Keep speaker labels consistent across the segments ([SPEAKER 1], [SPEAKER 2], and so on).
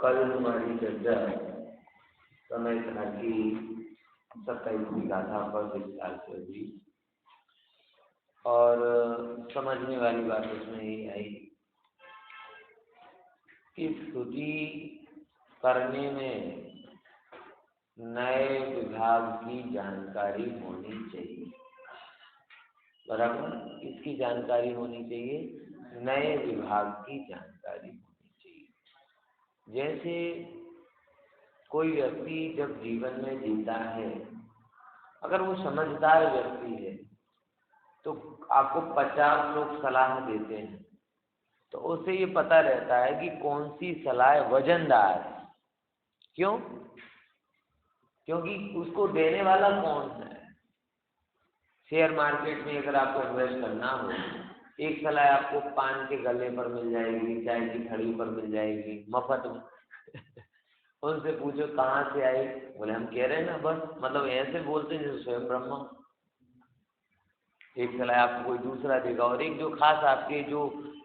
[SPEAKER 1] कल हमारी चर्चा समय था कि 27वीं गाथा पर विस्तार से हुई और समझने वाली बात उसमें ये आई कि स्तुति करने में नए विभाग की जानकारी होनी चाहिए। बराबर, इसकी जानकारी होनी चाहिए, नए विभाग की जानकारी होनी चाहिए। जैसे कोई व्यक्ति जब जीवन में जीता है, अगर वो समझदार व्यक्ति है तो आपको 50 लोग सलाह देते हैं तो उसे ये पता रहता है कि कौन सी सलाह वजनदार है। क्यों? क्योंकि उसको देने वाला कौन है। शेयर मार्केट में अगर आपको इन्वेस्ट करना हो, एक सलाह आपको पान के गले पर मिल जाएगी, चाय की थड़ी पर मिल जाएगी मफत में। उनसे पूछो कहाँ से आई, बोले हम कह रहे हैं ना, बस मतलब ऐसे बोलते हैं जैसे स्वयं ब्रह्मा। एक सलाह आपको कोई दूसरा देगा और एक जो खास आपके जो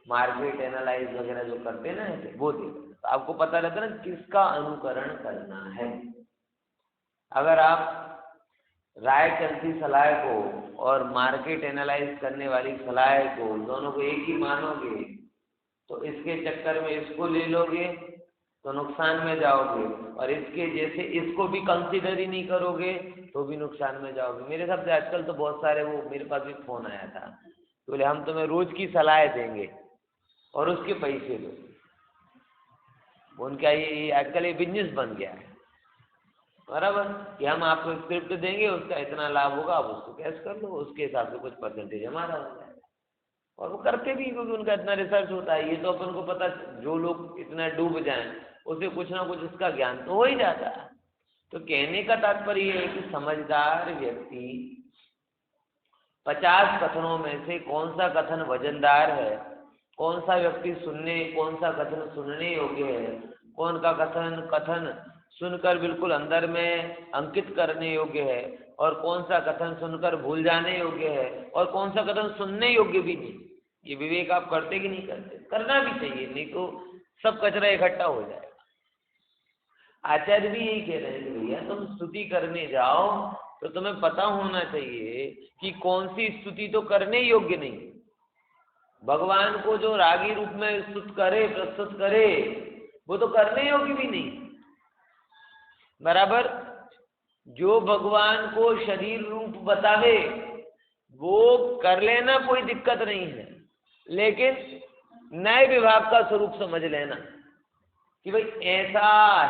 [SPEAKER 1] मार्केट एनालाइज वगैरह जो करते हैं ना ऐसे, वो देगा। तो आपको पता रहता है ना किसका अनुकरण करना है। अगर आप राय चलती सलाह को और मार्केट एनालाइज करने वाली सलाह को दोनों को एक ही मानोगे तो इसके चक्कर में इसको ले लोगे तो नुकसान में जाओगे, और इसके जैसे इसको भी कंसीडर ही नहीं करोगे तो भी नुकसान में जाओगे। मेरे हिसाब से आजकल तो बहुत सारे, वो मेरे पास भी फोन आया था, तो बोले हम तुम्हें रोज की सलाह देंगे और उसके पैसे दो। उनका ये आजकल ये बिजनेस बन गया है, बराबर, कि हम आपको स्क्रिप्ट देंगे, उसका इतना लाभ होगा, आप उसको कैश कर लो, उसके हिसाब से कुछ परसेंटेज हमारा हो जाएगा। और वो करते भी, क्योंकि उनका इतना रिसर्च होता है। ये तो अपन को पता, जो लोग इतना डूब जाएं उसे कुछ ना कुछ इसका ज्ञान तो हो ही जाता है। तो कहने का तात्पर्य ये है कि समझदार व्यक्ति 50 कथनों में से कौन सा कथन वजनदार है, कौन सा व्यक्ति कौन सा कथन सुनने योग्य है, कौन का कथन सुनकर बिल्कुल अंदर में अंकित करने योग्य है, और कौन सा कथन सुनकर भूल जाने योग्य है, और कौन सा कथन सुनने योग्य भी नहीं। ये विवेक आप करते कि नहीं करते? करना भी चाहिए, नहीं तो सब कचरा इकट्ठा हो जाएगा। आचार्य भी यही कह रहे हैं कि भैया तुम स्तुति करने जाओ तो तुम्हें पता होना चाहिए कि कौन सी स्तुति तो करने योग्य नहीं। भगवान को जो रागी रूप में प्रस्तुत करे वो तो करने योग्य भी नहीं। बराबर, जो भगवान को शरीर रूप बतावे वो कर लेना, कोई दिक्कत नहीं है, लेकिन नए विभाग का स्वरूप समझ लेना कि भाई ऐसा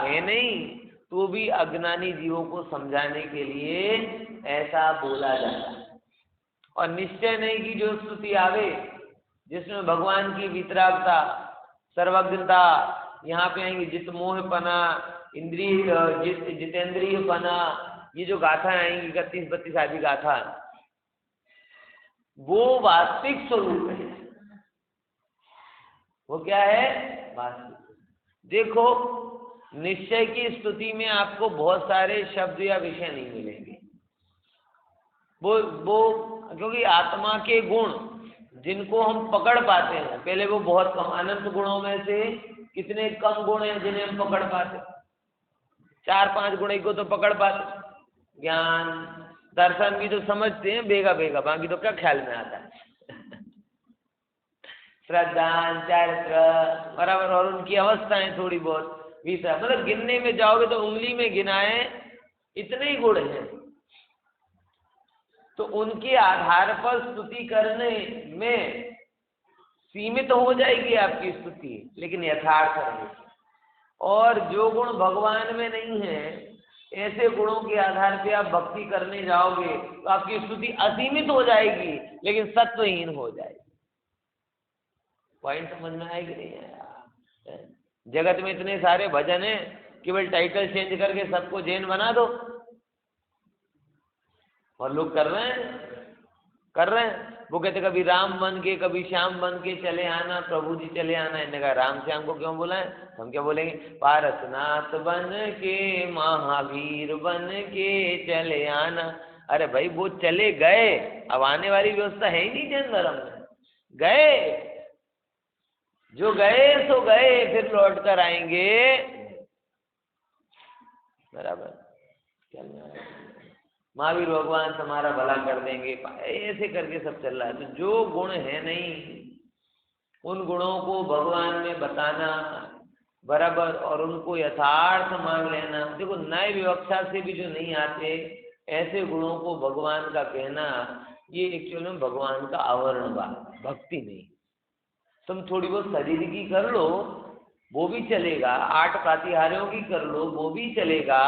[SPEAKER 1] है नहीं, तो भी अज्ञानी जीवों को समझाने के लिए ऐसा बोला जाता है। और निश्चय नहीं कि जो स्तुति आवे जिसमें भगवान की वितरागता, सर्वज्ञता, यहाँ पे आएंगे जित मोहपना, जितेंद्रियपना, ये जो गाथा आएंगी 31-32 आदि गाथा, वो वास्तविक स्वरूप है। वो क्या है? वास्तविक। देखो, निश्चय की स्तुति में आपको बहुत सारे शब्द या विषय नहीं मिलेंगे। वो क्योंकि आत्मा के गुण जिनको हम पकड़ पाते हैं, पहले वो बहुत कम, अनंत गुणों में से कितने कम गुण हैं जिन्हें हम पकड़ पाते। 4-5 गुण को तो पकड़ पाते। ज्ञान दर्शन भी तो समझते हैं बेगा, बाकी तो क्या ख्याल में आता है। श्रद्धा, चारित्र, बराबर, और उनकी अवस्थाएं थोड़ी बहुत विषय, मतलब गिनने में जाओगे तो उंगली में गिनाए इतने ही गुण हैं। तो उनके आधार पर स्तुति करने में सीमित हो जाएगी आपकी स्तुति, लेकिन यथार्थ रहेगी। और जो गुण भगवान में नहीं है, ऐसे गुणों के आधार पे आप भक्ति करने जाओगे तो आपकी स्तुति असीमित हो जाएगी, लेकिन सत्वहीन हो जाएगी। पॉइंट समझ में आएगी नहीं है? जगत में इतने सारे भजन हैं, केवल टाइटल चेंज करके सबको जैन बना दो, और लोग कर रहे हैं। वो कहते कभी राम बन के कभी श्याम बन के चले आना, प्रभु जी चले आना। इन्होंने कहा राम श्याम को क्यों बोला है? हम क्या बोलेंगे? पारसनाथ बन के, महावीर बन के चले आना। अरे भाई वो चले गए, अब आने वाली व्यवस्था है ही नहीं जैन धर्म में। गए, जो गए सो गए, फिर लौट कर आएंगे बराबर। क्या महावीर भगवान तुम्हारा भला कर देंगे, ऐसे करके सब चल रहा है। तो जो गुण है नहीं, उन गुणों को भगवान में बताना बराबर, और उनको यथार्थ मान लेना। देखो नए विवक्षा से भी जो नहीं आते ऐसे गुणों को भगवान का कहना, ये एक्चुअल में भगवान का आवरण बा, भक्ति नहीं। तुम थोड़ी बहुत शरीर की कर लो वो भी चलेगा, 8 प्रातिहार्यों की कर लो वो भी चलेगा,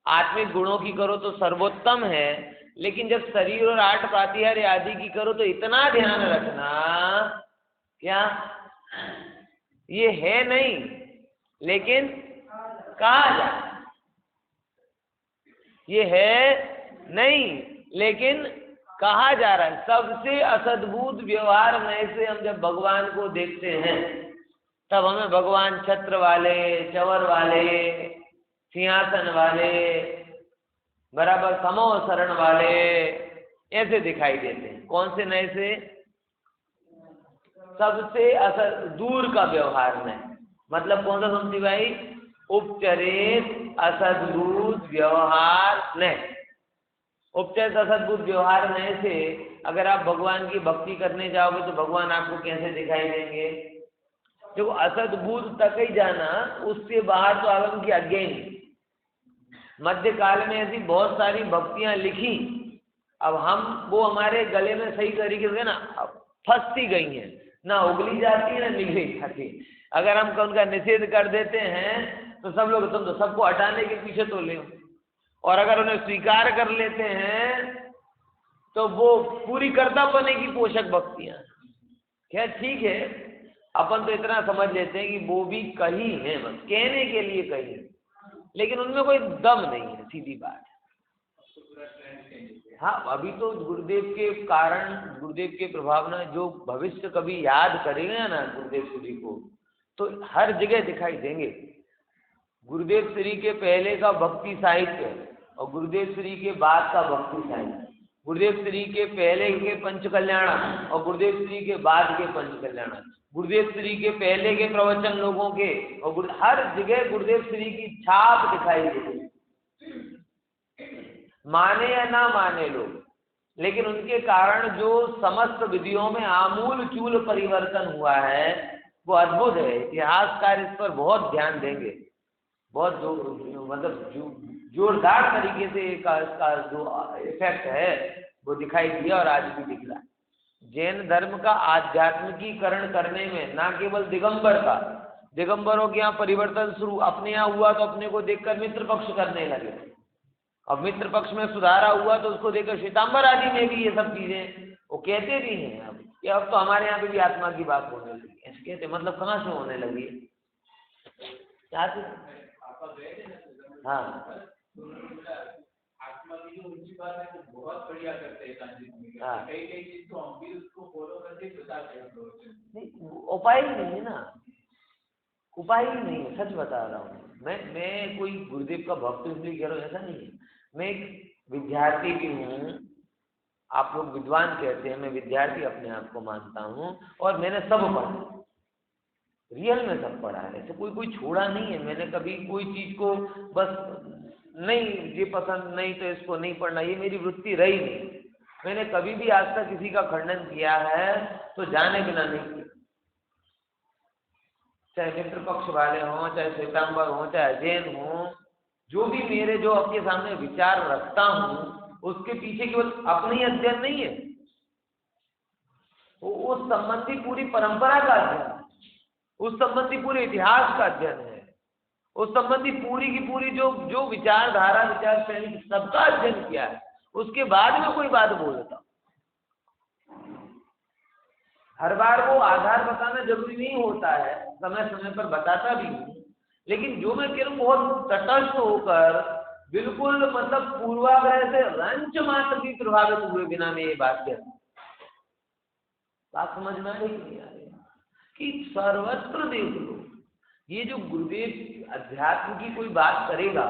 [SPEAKER 1] आत्मिक गुणों की करो तो सर्वोत्तम है। लेकिन जब शरीर और 8 प्रातिहार्य आदि की करो तो इतना ध्यान रखना, क्या ये है नहीं लेकिन कहा जाए, ये है नहीं लेकिन कहा जा रहा है। सबसे असद्भुत व्यवहार में से हम जब भगवान को देखते हैं तब हमें भगवान छत्र वाले, चवर वाले, सिंहासन वाले, बराबर समोह शरण वाले ऐसे दिखाई देते हैं। कौन से नए से? सबसे दूर का व्यवहार में, मतलब कौन सा सुनती भाई? उपचरित असद्भुत व्यवहार नहीं। उपचरित असद्भुत व्यवहार नहीं से अगर आप भगवान की भक्ति करने जाओगे तो भगवान आपको कैसे दिखाई देंगे? देखो असद्भुत तक ही जाना, उससे बाहर तो आगम की आज्ञा ही नहीं। मध्य काल में ऐसी बहुत सारी भक्तियां लिखी, अब हम वो हमारे गले में सही तरीके से ना फंसती गई हैं, ना उगली जाती है ना निगली जाती। अगर हम उनका निषेध कर देते हैं तो सब लोग तुम तो सबको हटाने के पीछे तो ले, और अगर उन्हें स्वीकार कर लेते हैं तो वो पूरी कर्ता बने की पोषक भक्तियां। क्या ठीक है, अपन तो इतना समझ लेते हैं कि वो भी कही है, बस कहने के लिए कही है, लेकिन उनमें कोई दम नहीं है, सीधी बात। हाँ, अभी तो गुरुदेव के कारण, गुरुदेव के प्रभाव में जो भविष्य कभी याद करेगा ना गुरुदेव श्री को, तो हर जगह दिखाई देंगे। गुरुदेव श्री के पहले का भक्ति साहित्य और गुरुदेव श्री के बाद का भक्ति साहित्य, गुरुदेव श्री के पहले के पंच कल्याण और गुरुदेव श्री के बाद के पंच कल्याण, गुरुदेव श्री के पहले के प्रवचन लोगों के, और हर जगह गुरुदेव श्री की छाप दिखाई देती। माने या ना माने लोग, लेकिन उनके कारण जो समस्त विधियों में आमूल चूल परिवर्तन हुआ है वो अद्भुत है। इतिहासकार इस पर बहुत ध्यान देंगे, बहुत जोरदार तरीके से इसका जो इफेक्ट है वो दिखाई दिया और आज भी दिख रहा है। जैन धर्म का आध्यात्मिकीकरण करने में ना केवल दिगंबर का, दिगंबरों के यहाँ परिवर्तन शुरू अपने यहाँ हुआ तो अपने को देखकर मित्र पक्ष करने लगे, अब मित्र पक्ष में सुधारा हुआ तो उसको देखकर श्वेतांबर आदि में भी ये सब चीजें वो कहते भी हैं। अब तो हमारे यहाँ पे भी आत्मा की बात होने लगी, ऐसे कहते मतलब कहाँ से होने लगी? हाँ
[SPEAKER 2] आत्मा की जो ऊंची बात है वो बहुत बढ़िया करते हैं।
[SPEAKER 1] हाँ,
[SPEAKER 2] कई कई चीज तो हम भी उसको फॉलो करके बताते हैं।
[SPEAKER 1] उपाय ही नहीं है ना, उपाय ही नहीं है, सच बता रहा हूँ। मैं कोई गुरुदेव का भक्त इसलिए कह रहा हूँ ऐसा नहीं है। मैं एक विद्यार्थी भी हूँ, आप लोग विद्वान कहते हैं, मैं विद्यार्थी अपने आप को मानता हूँ, और मैंने सब पढ़ा, रियल में सब पढ़ा है, ऐसे कोई छोड़ा नहीं है। मैंने कभी कोई चीज को बस नहीं, ये पसंद नहीं तो इसको नहीं पढ़ना, ये मेरी वृत्ति रही नहीं। मैंने कभी भी आज तक किसी का खंडन किया है तो जाने बिना नहीं किया, चाहे मित्र पक्ष वाले हों, चाहे श्वेतांबर हों, चाहे अजैन हों, जो भी मेरे जो आपके सामने विचार रखता हूँ उसके पीछे केवल अपनी अध्ययन नहीं है, वो उस संबंधी पूरी परंपरा का अध्ययन है, उस संबंधी पूरे इतिहास का अध्ययन है, उस संबंधी पूरी की पूरी जो विचारधारा, विचार शैली सबका अध्ययन किया है, उसके बाद में कोई बात बोलता। हर बार वो आधार बताना जरूरी नहीं होता है, समय समय पर बताता भी हूँ, लेकिन जो मैं कह रहा हूँ बहुत तटस्थ होकर, बिल्कुल मतलब पूर्वाग्रह से रंच मात्र भी प्रभावित हुए बिना मैं ये बात कह, बात समझ में आ रही नहीं आ रही कि सर्वत्र देख लो, ये जो गुरुदेव अध्यात्म की कोई बात करेगा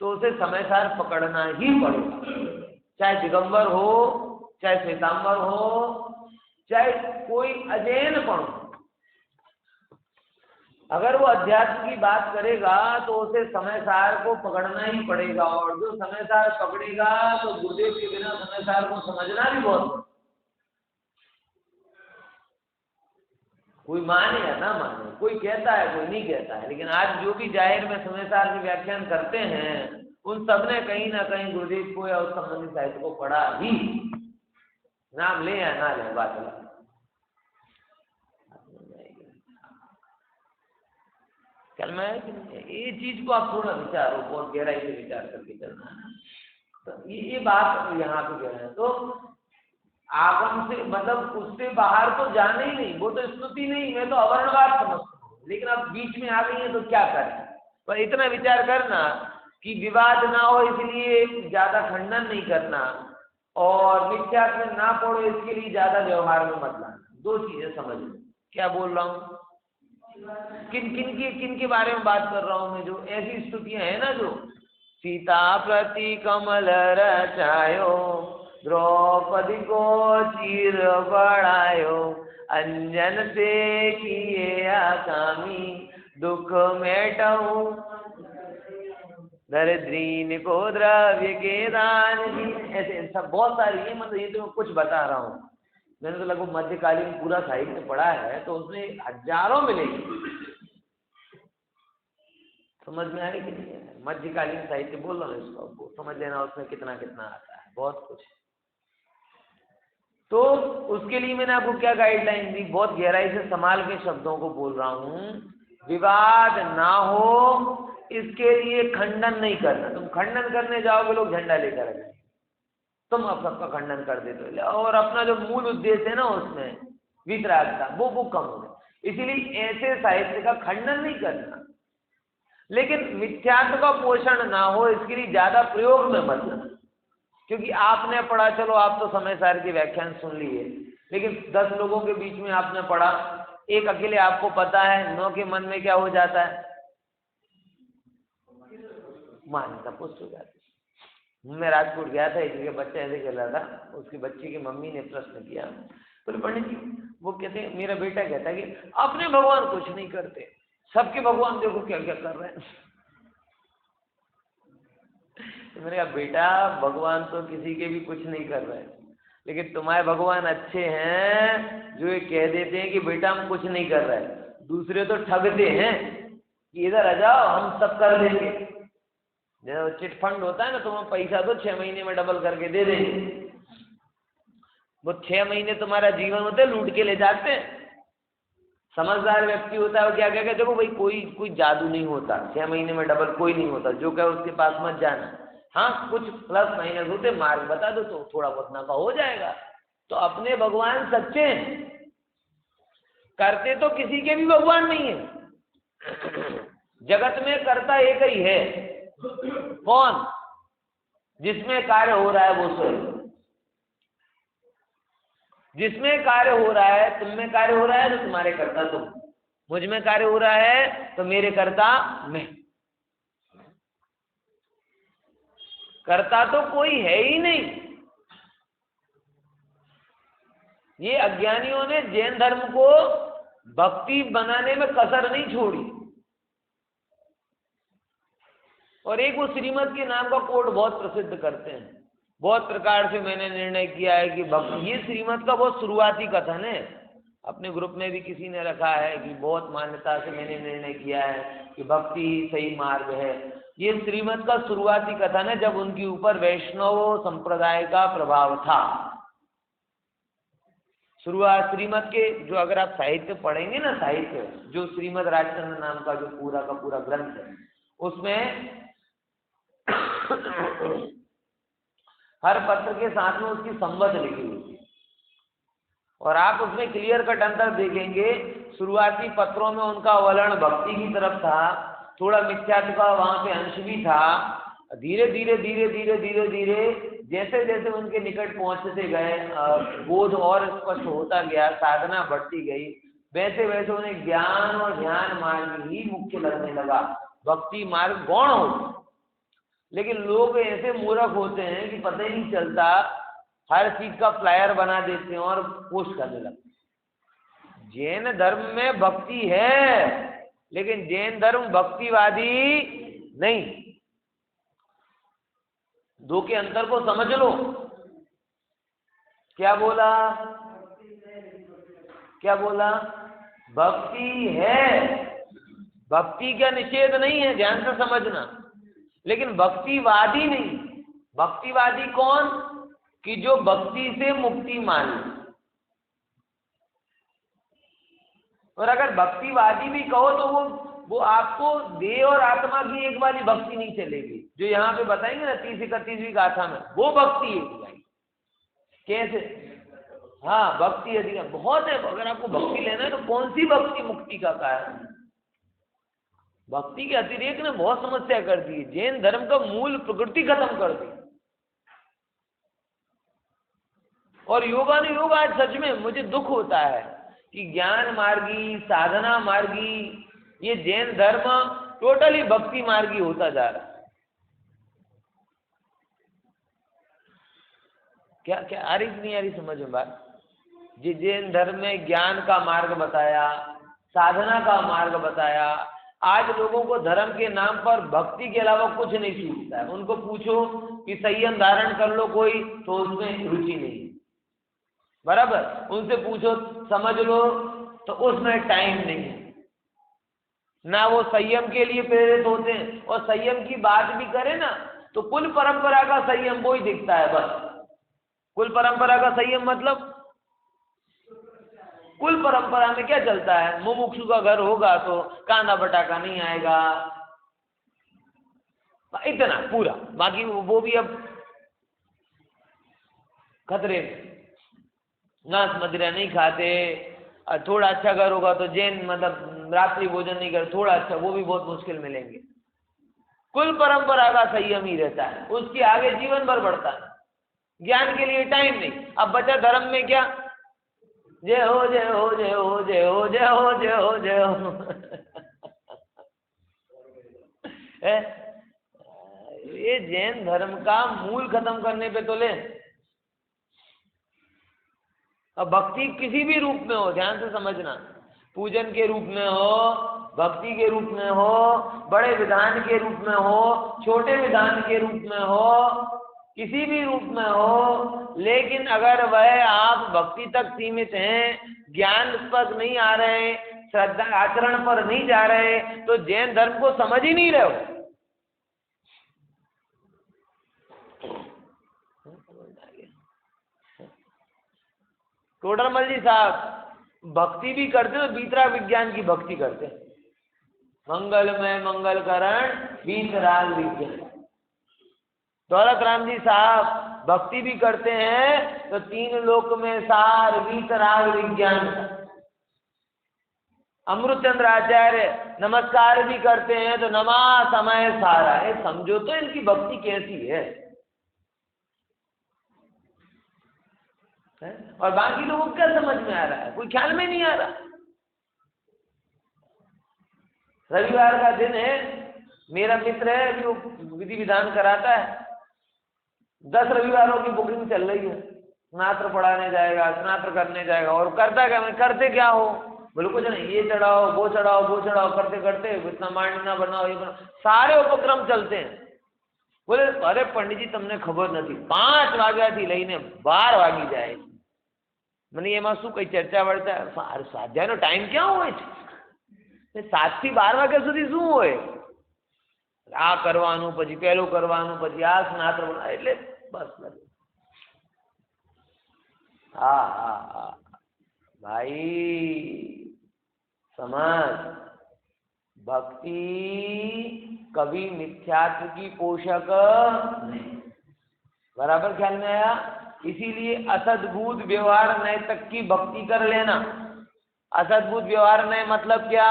[SPEAKER 1] तो उसे समय सार पकड़ना ही पड़ेगा, चाहे दिगंबर हो, चाहे श्वेतांबर हो, चाहे कोई अजैन पण हो। अगर वो अध्यात्म की बात करेगा तो उसे समय सार को पकड़ना ही पड़ेगा, और जो समय सार पकड़ेगा तो गुरुदेव के बिना समय सार को समझना भी बहुत, कोई माने या ना माने, कोई कहता है कोई नहीं कहता है, लेकिन आज जो भी जाहिर में समय सार के व्याख्यान करते हैं उन सब ने कहीं ना कहीं गुरुदेव को या उस संबंधित साहित्य को पढ़ा ही, नाम ले या ना ले बात अलग। कल मैं ये चीज को आप थोड़ा विचारो, बहुत गहराई से विचार करके चलना है। तो ये बात यहाँ पे कह रहे हैं, तो आगम से मतलब उससे बाहर तो जाना ही नहीं, वो तो स्तुति नहीं, मैं तो अवर्णवाद समझता हूँ, लेकिन अब बीच में आ गई है तो क्या करें। पर इतना विचार करना कि विवाद ना हो इसलिए ज्यादा खंडन नहीं करना, और मिथ्यात्व में ना पड़ो इसके लिए ज्यादा व्यवहार में मत लाना। दो चीजें समझ लो क्या बोल रहा हूँ, किन के बारे में बात कर रहा हूँ मैं। जो ऐसी स्तुतियां है ना, जो सीता प्रति कमल रचायो, द्रौपदी को चीर बढ़ायो, अंजन से किए आकामी, दुख मेटाऊं, दरिद्रीन को द्रव्य के दान दी। ऐसे सब बहुत सारी है, मतलब ये तो मैं कुछ बता रहा हूँ। मैंने तो लगभग मध्यकालीन पूरा साहित्य पढ़ा है, तो उसमें हजारों मिलेगी। समझ में आ रही कि नहीं है? मध्यकालीन साहित्य बोल रहा हूँ इसको, समझ लेना उसमें कितना कितना आता है, बहुत कुछ। तो उसके लिए मैंने आपको क्या गाइडलाइन दी, बहुत गहराई से संभाल के शब्दों को बोल रहा हूँ। विवाद ना हो इसके लिए खंडन नहीं करना। तुम खंडन करने जाओगे लोग झंडा लेकर आ जाएंगे, तुम अब सबका खंडन कर देते हो, और अपना जो मूल उद्देश्य है ना उसमें वितरागता वो कम हो जाए। इसीलिए ऐसे साहित्य का खंडन नहीं करना, लेकिन मिथ्यात्व का पोषण ना हो इसके लिए ज्यादा प्रयोग में मत लेना। क्योंकि आपने पढ़ा, चलो आप तो समय सार के व्याख्यान सुन लिए, लेकिन 10 लोगों के बीच में आपने पढ़ा, एक अकेले आपको पता है, 9 के मन में क्या हो जाता है, मान्यता पुष्ट हो जाती है। मैं राजकोट गया था, एक जगह बच्चा ऐसे खेल रहा था, उसकी बच्ची की मम्मी ने प्रश्न किया, बोले पंडित जी, वो कहते हैं, मेरा बेटा कहता है कि अपने भगवान कुछ नहीं करते, सबके भगवान देखो क्या क्या कर रहे हैं। तो मैंने कहा बेटा, भगवान तो किसी के भी कुछ नहीं कर रहे हैं, लेकिन तुम्हारे भगवान अच्छे हैं जो ये कह देते हैं कि बेटा हम कुछ नहीं कर रहे हैं। दूसरे तो ठगते हैं कि इधर आ जाओ हम सब कर देंगे, जैसे चिट फंड होता है ना, तुम्हें पैसा दो 6 महीने में डबल करके दे देंगे। वो 6 महीने तुम्हारा जीवन होते लूट के ले जाते हैं। समझदार व्यक्ति होता है वो क्या कहेगा, देखो भाई कोई जादू नहीं होता, 6 महीने में डबल कोई नहीं होता, जो कहे उसके पास मत जाना। हाँ, कुछ प्लस माइनस होते, मार्ग बता दो तो थोड़ा बहुत नफा हो जाएगा। तो अपने भगवान सच्चे हैं, करते तो किसी के भी भगवान नहीं है। जगत में करता एक ही है, कौन? जिसमें कार्य हो रहा है वो स्वयं। जिसमें कार्य हो रहा है, तुम में कार्य हो रहा है तो तुम्हारे कर्ता तुम, मुझ में कार्य हो रहा है तो मेरे कर्ता मैं। कर्ता तो कोई है ही नहीं। ये अज्ञानियों ने जैन धर्म को भक्ति बनाने में कसर नहीं छोड़ी। और एक वो श्रीमत के नाम का कोड बहुत प्रसिद्ध करते हैं। बहुत प्रकार से मैंने निर्णय किया है कि भक्ति, ये श्रीमत का बहुत शुरुआती कथन है, अपने ग्रुप में भी किसी ने रखा है कि बहुत मान्यता से मैंने निर्णय किया है कि भक्ति ही सही मार्ग है। ये श्रीमत का शुरुआती कथन है, जब उनके ऊपर वैष्णव संप्रदाय का प्रभाव था। शुरुआत श्रीमत के, जो अगर आप साहित्य पढ़ेंगे ना, साहित्य जो श्रीमद राजचंद्र नाम का जो पूरा का पूरा ग्रंथ है, उसमें हर पत्र के साथ में उसकी संबंध लिखी हुई है, और आप उसमें क्लियर कट अंतर देखेंगे। शुरुआती पत्रों में उनका वलन भक्ति की तरफ था, थोड़ा मिथ्यात्व का वहां पे अंश भी था। धीरे धीरे धीरे धीरे धीरे धीरे जैसे जैसे उनके निकट पहुंचते गए, बोध और स्पष्ट होता गया, साधना बढ़ती गई, वैसे वैसे उन्हें ज्ञान और ध्यान मार्ग ही मुख्य लगने लगा, भक्ति मार्ग गौण हो। लेकिन लोग ऐसे मूर्ख होते हैं कि पता ही नहीं चलता, हर चीज का फ्लायर बना देते हैं और पोस्ट करने लगते हैं। जैन धर्म में भक्ति है, लेकिन जैन धर्म भक्तिवादी नहीं। दो के अंतर को समझ लो। क्या बोला? क्या बोला? भक्ति है, भक्ति का निषेध नहीं है, ध्यान से समझना, लेकिन भक्तिवादी नहीं। भक्तिवादी कौन? कि जो भक्ति से मुक्ति मान ले। और अगर भक्तिवादी भी कहो तो वो आपको देह और आत्मा की एक वाली भक्ति नहीं चलेगी, जो यहाँ पे बताएंगे ना 30-31वीं गाथा में, वो भक्ति है भाई। कैसे? हाँ, भक्ति अधिक बहुत है। अगर आपको भक्ति लेना है तो कौन सी भक्ति मुक्ति का कारण? भक्ति के अतिरेक ने बहुत समस्या कर दी। जैन धर्म का मूल प्रकृति खत्म कर दी। और योगानुयोग आज सच में मुझे दुख होता है कि ज्ञान मार्गी, साधना मार्गी, ये जैन धर्म टोटली भक्ति मार्गी होता जा रहा है। क्या क्या आ रही नहीं आ रही समझ में बात? जी, जैन धर्म में ज्ञान का मार्ग बताया, साधना का मार्ग बताया। आज लोगों को धर्म के नाम पर भक्ति के अलावा कुछ नहीं सूझता है। उनको पूछो कि संयम धारण कर लो कोई, तो उसमें रुचि नहीं, बराबर। उनसे पूछो समझ लो, तो उसमें टाइम नहीं है ना। वो संयम के लिए प्रेरित होते हैं, और संयम की बात भी करें ना तो कुल परंपरा का संयम वो ही दिखता है बस। कुल परंपरा का संयम मतलब कुल परंपरा में क्या चलता है? मुमुक्षु का घर होगा तो कांदा बटाका नहीं आएगा, इतना पूरा। बाकी वो भी अब खतरे में, मांस मदिरा नहीं खाते। थोड़ा अच्छा घर होगा तो जैन मतलब रात्रि भोजन नहीं कर, थोड़ा अच्छा, वो भी बहुत मुश्किल मिलेंगे। कुल परंपरा का संयम ही रहता है, उसके आगे जीवन भर बढ़ता है। ज्ञान के लिए टाइम नहीं। अब बचा धर्म में क्या? जय हो जय हो जय हो जय हो जय हो जय हो जय हो। ये जैन धर्म का मूल खत्म करने पे तो ले। अब भक्ति किसी भी रूप में हो, ध्यान से समझना, पूजन के रूप में हो, भक्ति के रूप में हो, बड़े विधान के रूप में हो, छोटे विधान के रूप में हो, किसी भी रूप में हो, लेकिन अगर वह आप भक्ति तक सीमित हैं, ज्ञान तक नहीं आ रहे, श्रद्धा आचरण पर नहीं जा रहे, तो जैन धर्म को समझ ही नहीं रहे हो। टोडरमल जी साहब भक्ति भी करते हो, बीतरा विज्ञान की भक्ति करते हैं। मंगल में मंगल करण बीतराग विज्ञान। दौलत राम जी साहब भक्ति भी करते हैं तो 3 लोक में सार बीतराग विज्ञान। अमृतचंद्र आचार्य नमस्कार भी करते हैं तो नमा समय सारा है। समझो तो इनकी भक्ति कैसी है। और बाकी लोगों को क्या समझ में आ रहा है? कोई ख्याल में नहीं आ रहा। रविवार का दिन है, मेरा मित्र है जो विधि विधान कराता है, 10 रविवारों की बुकिंग चल रही है। स्नात्र पढ़ाने जाएगा, स्नात्र करने जाएगा, और करता क्या? मैं करते क्या हो? बोले कुछ नहीं, ये चढ़ाओ वो चढ़ाओ वो चढ़ाओ, करते करते इतना मांड ना बनाओ, ये बनाओ, सारे उपक्रम चलते हैं। बोले अरे पंडित जी તમને ખબર નથી, 5 વાગ્યાથી લઈને 12 વાગી જાય છે। મને એમાં શું કઈ ચર્ચા વર્ચા? સ્વાધ્યાયનો ટાઈમ ક્યાં હોય છે? 7 થી 12 વાગ્યા સુધી શું હોય? આ કરવાનું, પછી પેલું કરવાનું, પછી આ સ્નાત્ર, એટલે બસ હા હા હા भाई समझ, भक्ति कभी मिथ्यात्व की पोषक नहीं। बराबर ख्याल में आया? इसीलिए असद्भूत व्यवहार नय तक की भक्ति कर लेना। असद्भूत व्यवहार नय मतलब क्या?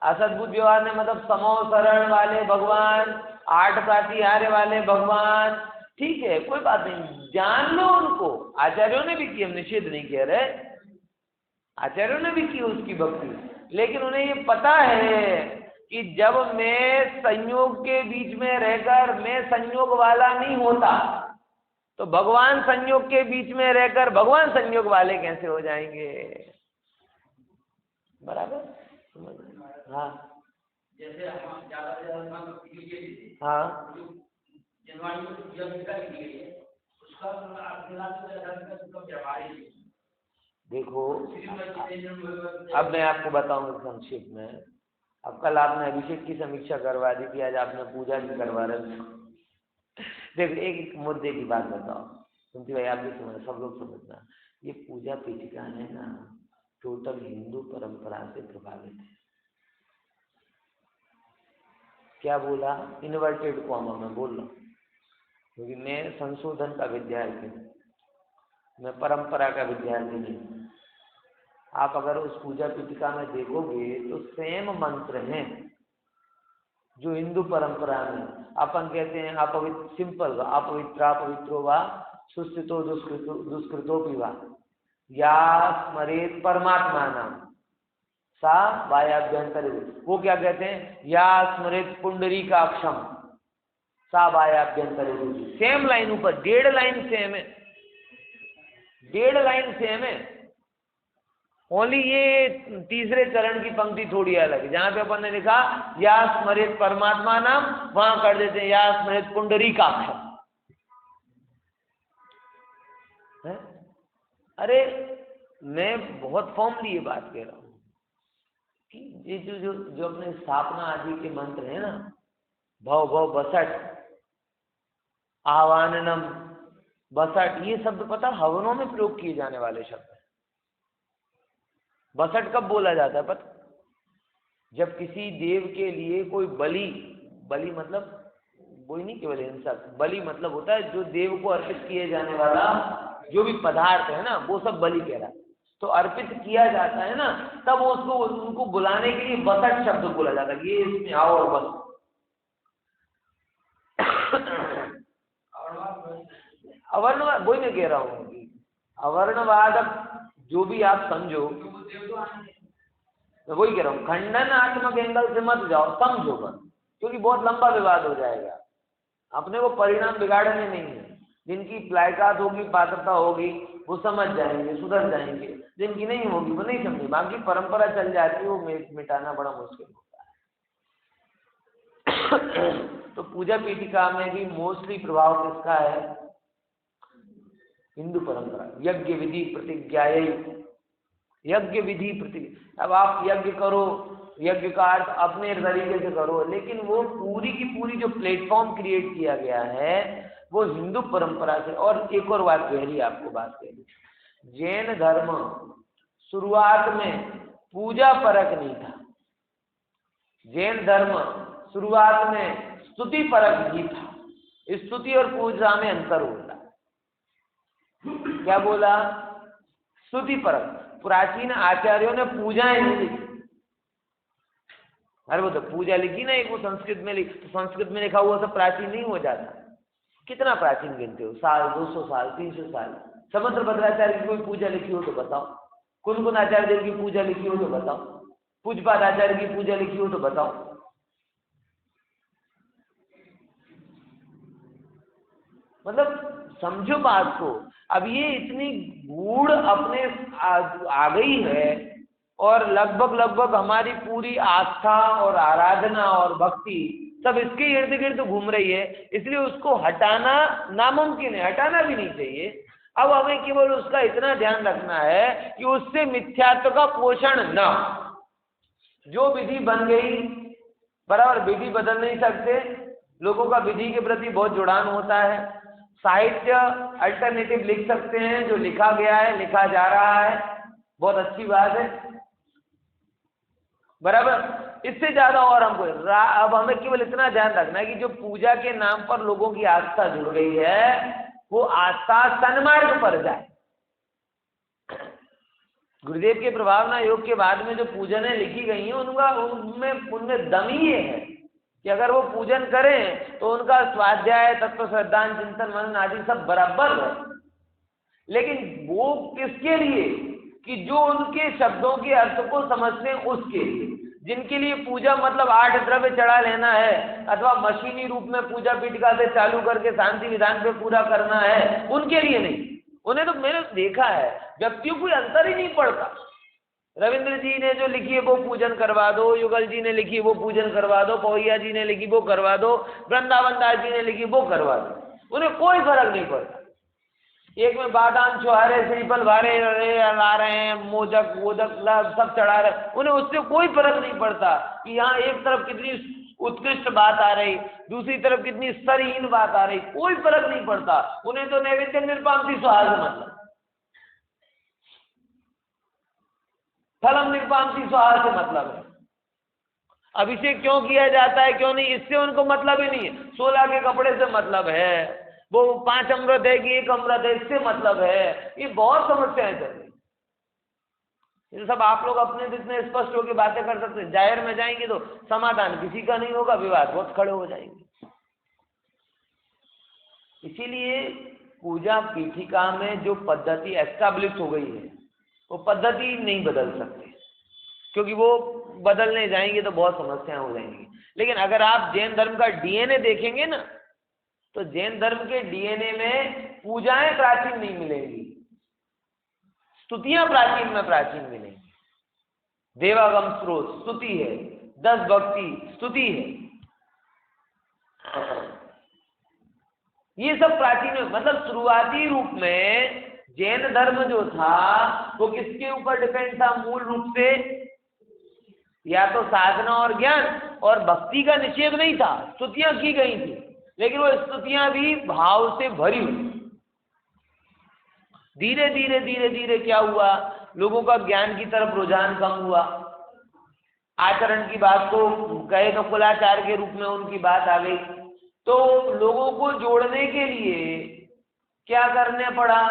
[SPEAKER 1] असद्भुत व्यवहार ने मतलब समो शरण वाले भगवान, 8 प्रातिहार्य वाले भगवान, ठीक है कोई बात नहीं, जान लो उनको। आचार्यों ने भी की, हम निषेध नहीं कह रहे, आचार्यों ने भी की उसकी भक्ति, लेकिन उन्हें ये पता है कि जब मैं संयोग के बीच में रहकर मैं संयोग वाला नहीं होता, तो भगवान संयोग के बीच में रहकर भगवान संयोग वाले कैसे हो जाएंगे? बराबर। हाँ
[SPEAKER 2] जैसे हम ज्यादा से ज्यादा
[SPEAKER 1] हाँ
[SPEAKER 2] जनवरी में पूजा की गई है, उसका व्यवहार है।
[SPEAKER 1] देखो अब मैं आपको बताऊंगा संक्षेप में। अब कल आपने अभिषेक की समीक्षा करवा दी थी, आज आपने पूजा की करवा रहे। देखो एक मुद्दे की बात बताओ, क्योंकि भाई आप भी समझ, सब लोग समझना, ये पूजा पीठिका है ना टोटल हिंदू परंपरा से प्रभावित है। क्या बोला? इन्वर्टेड कॉमा में बोल रहा हूँ, क्योंकि मैं संशोधन का विद्यार्थी हूँ, मैं परंपरा का विद्यार्थी नहीं। आप अगर उस पूजा पीठिका में देखोगे तो सेम मंत्र हैं जो हिंदू परंपरा में अपन कहते हैं अपवित्र, सिंपल अपवित्रा पवित्रो वा सुस्थितो दुष्कृतो वा या स्मरेत परमात्मा नाम सा वायाभ्यंतर। वो क्या कहते हैं? या स्मरेत पुंडरीकाक्षम सा वायाभ्यंतर। सेम लाइन ऊपर, 1.5 लाइन सेम है, 1.5 लाइन सेम है। ओनली ये तीसरे चरण की पंक्ति थोड़ी अलग है, जहां पे अपन ने लिखा या स्मरित परमात्मा नाम, वहां कर देते हैं या स्मरित पुंडरीकाक्षम। अरे मैं बहुत फॉर्मली ये बात कह रहा हूं कि ये जो अपने स्थापना आदि के मंत्र है ना, भव भव बसठ, आवाननम बसठ, ये शब्द पता हवनों में प्रयोग किए जाने वाले शब्द है। बसठ कब बोला जाता है पता? जब किसी देव के लिए कोई बलि मतलब वही नहीं केवल हिंसक, बलि मतलब होता है जो देव को अर्पित किए जाने वाला जो भी पदार्थ है ना, वो सब बलि कह रहा है। तो अर्पित किया जाता है ना, तब उसको उनको बुलाने के लिए बसठ शब्द बोला जाता है, ये इसमें आओ और बस। अवर्णवाद वही मैं कह रहा हूँ कि अवर्णवाद जो भी आप समझो, मैं वही कह रहा हूँ, खंडनात्मक एंगल से मत जाओ, समझो बस, क्योंकि बहुत लंबा विवाद हो जाएगा। अपने को परिणाम बिगाड़ने नहीं है। जिनकी लायकात होगी, पात्रता होगी, वो समझ जाएंगे, सुधर जाएंगे। जिनकी नहीं होगी वो नहीं समझे, बाकी परंपरा चल जाती है, वो मिटाना बड़ा मुश्किल होता है। तो पूजा पीठिका में भी मोस्टली प्रभाव किसका है? हिंदू परंपरा। यज्ञ विधि प्रतिज्ञा, यज्ञ विधि प्रतिज्ञा। अब आप यज्ञ करो, यज्ञ का अर्थ अपने तरीके से करो, लेकिन वो पूरी की पूरी जो प्लेटफॉर्म क्रिएट किया गया है वो हिंदू परंपरा से। और एक और बात गहरी आपको बात कह दी, जैन धर्म शुरुआत में पूजा परक नहीं था, जैन धर्म शुरुआत में स्तुति परक ही था। स्तुति और पूजा में अंतर होता है। क्या बोला? स्तुति परक। प्राचीन आचार्यों ने पूजाएं नहीं लिखी। अरे वो तो पूजा लिखी ना एक, वो संस्कृत में लिखी, तो संस्कृत में लिखा हुआ सब प्राचीन नहीं हो जाता। कितना प्राचीन गिनते हो? साल, 200 साल, 300 साल। समंत्र भद्राचार्य की कोई पूजा लिखी हो तो बताओ, कुन आचार्य देव की पूजा लिखी हो तो बताओ, पूज्यपाद आचार्य की पूजा लिखी हो तो बताओ। मतलब समझो बात को। अब ये इतनी गूढ़ अपने आ गई है, और लगभग हमारी पूरी आस्था और आराधना और भक्ति सब इसके इर्द गिर्द घूम रही है, इसलिए उसको हटाना नामुमकिन है, हटाना भी नहीं चाहिए। अब हमें केवल उसका इतना ध्यान रखना है कि उससे मिथ्यात्व का पोषण न। जो विधि बन गई बराबर, विधि बदल नहीं सकते, लोगों का विधि के प्रति बहुत जुड़ान होता है। साहित्य अल्टरनेटिव लिख सकते हैं, जो लिखा गया है, लिखा जा रहा है, बहुत अच्छी बात है, बराबर। इससे ज्यादा और हमको अब हमें केवल इतना ध्यान रखना है कि जो पूजा के नाम पर लोगों की आस्था जुड़ गई है, वो आस्था सन्मार्ग पर जाए। गुरुदेव के प्रभावना योग के बाद में जो पूजनें लिखी गई हैं, उनमें दम ही है कि अगर वो पूजन करें तो उनका स्वाध्याय, तत्व श्रद्धान, चिंतन, मनन आदि सब बराबर है। लेकिन वो किसके लिए? कि जो उनके शब्दों के अर्थ को समझते हैं उसके लिए। जिनके लिए पूजा मतलब 8 द्रव्य चढ़ा लेना है, अथवा मशीनी रूप में पूजा पीठिका से चालू करके शांति विधान पे पूरा करना है, उनके लिए नहीं। उन्हें तो मैंने देखा है व्यक्तियों कोई अंतर ही नहीं पड़ता। रविंद्र जी ने जो लिखी है वो पूजन करवा दो, युगल जी ने लिखी वो पूजन करवा दो, पवैया जी ने लिखी वो करवा दो, वृंदावन दास जी ने लिखी वो करवा दो, उन्हें कोई फर्क नहीं पड़ता। एक में बादाम छुहारे श्रीफल भारे ला रहे हैं, मोदक वोदक सब चढ़ा रहे हैं, उन्हें उससे कोई फर्क नहीं पड़ता कि यहाँ एक तरफ कितनी उत्कृष्ट बात आ रही, दूसरी तरफ कितनी स्तरहीन बात आ रही, कोई फर्क नहीं पड़ता। उन्हें तो नैवेद्य निर्पांति सुहाग मतलब फलम निर्पांति सुहाग से मतलब है। अभिषेक क्यों किया जाता है क्यों नहीं, इससे उनको मतलब ही नहीं है। 16 के कपड़े से मतलब है, वो 5 अमृत है कि 1 अमृत है इससे मतलब है। ये बहुत समस्याएं चल रही, ये सब आप लोग अपने जितने स्पष्ट होकर बातें कर सकते हैं, जाहिर में जाएंगे तो समाधान किसी का नहीं होगा, विवाद बहुत खड़े हो जाएंगे। इसीलिए पूजा पीठिका में जो पद्धति एस्टैब्लिश हो गई है वो पद्धति नहीं बदल सकते, क्योंकि वो बदलने जाएंगे तो बहुत समस्याएं हो जाएंगी। लेकिन अगर आप जैन धर्म का डीएनए देखेंगे ना, तो जैन धर्म के डीएनए में पूजाएं प्राचीन नहीं मिलेंगी, स्तुतियां प्राचीन में प्राचीन मिलेंगी। देवागम स्रोत स्तुति है, 10 भक्ति स्तुति है, ये सब प्राचीन में, मतलब शुरुआती रूप में जैन धर्म जो था वो किसके ऊपर डिपेंड था, मूल रूप से या तो साधना और ज्ञान और भक्ति का निषेध नहीं था, स्तुतियां की गई थी, लेकिन वो स्तुतियां भी भाव से भरी हुई। धीरे धीरे धीरे धीरे क्या हुआ, लोगों का ज्ञान की तरफ रुझान कम हुआ, आचरण की बात को कहे तो कुलाचार के रूप में उनकी बात आ गई। तो लोगों को जोड़ने के लिए क्या करने पड़ा,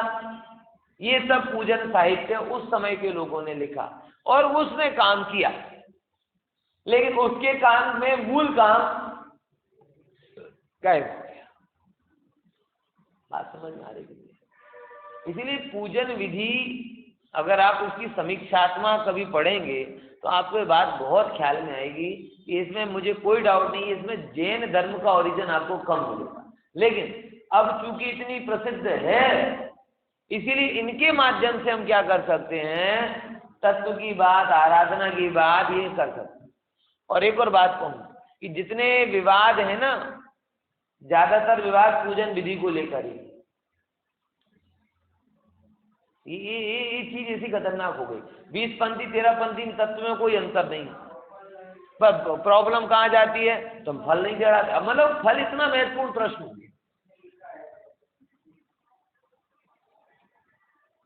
[SPEAKER 1] ये सब पूजन साहित्य उस समय के लोगों ने लिखा और उसने काम किया, लेकिन उसके काम में मूल काम गायब हो गया। बात समझ में आ रही है? इसीलिए पूजन विधि अगर आप उसकी समीक्षात्मक कभी पढ़ेंगे तो आपको ये बात बहुत ख्याल में आएगी कि इसमें मुझे कोई डाउट नहीं है, इसमें जैन धर्म का ओरिजिन आपको कम मिलेगा। लेकिन अब चूंकि इतनी प्रसिद्ध है, इसीलिए इनके माध्यम से हम क्या कर सकते हैं, तत्व की बात, आराधना की बात ये कर सकते हैं। और एक और बात कहूं कि जितने विवाद है ना, ज्यादातर विवाद पूजन विधि को लेकर ही, ये चीज ऐसी खतरनाक हो गई। 20 पंथी 13 पंथी तत्व में कोई अंतर नहीं, पर प्रॉब्लम कहाँ जाती है, तुम फल नहीं चढ़ाते। मतलब फल इतना महत्वपूर्ण प्रश्न हो गया,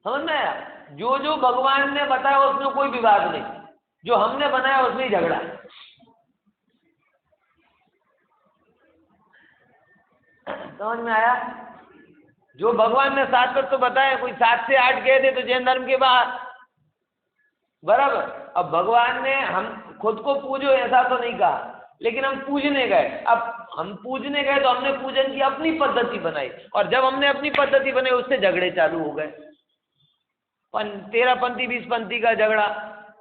[SPEAKER 1] समझ में आया? जो जो भगवान ने बताया उसमें कोई विवाद नहीं, जो हमने बनाया उसमें ही झगड़ा। समझ में आया? जो भगवान ने 7 तत्व बताए, कोई 7 से 8 कह दे तो जैन धर्म के बाहर, बराबर। अब भगवान ने हम खुद को पूजो ऐसा तो नहीं कहा, लेकिन हम पूजने गए। अब हम पूजने गए तो हमने पूजन की अपनी पद्धति बनाई, और जब हमने अपनी पद्धति बनाई उससे झगड़े चालू हो गए। 13 पंथी 20 पंथी का झगड़ा,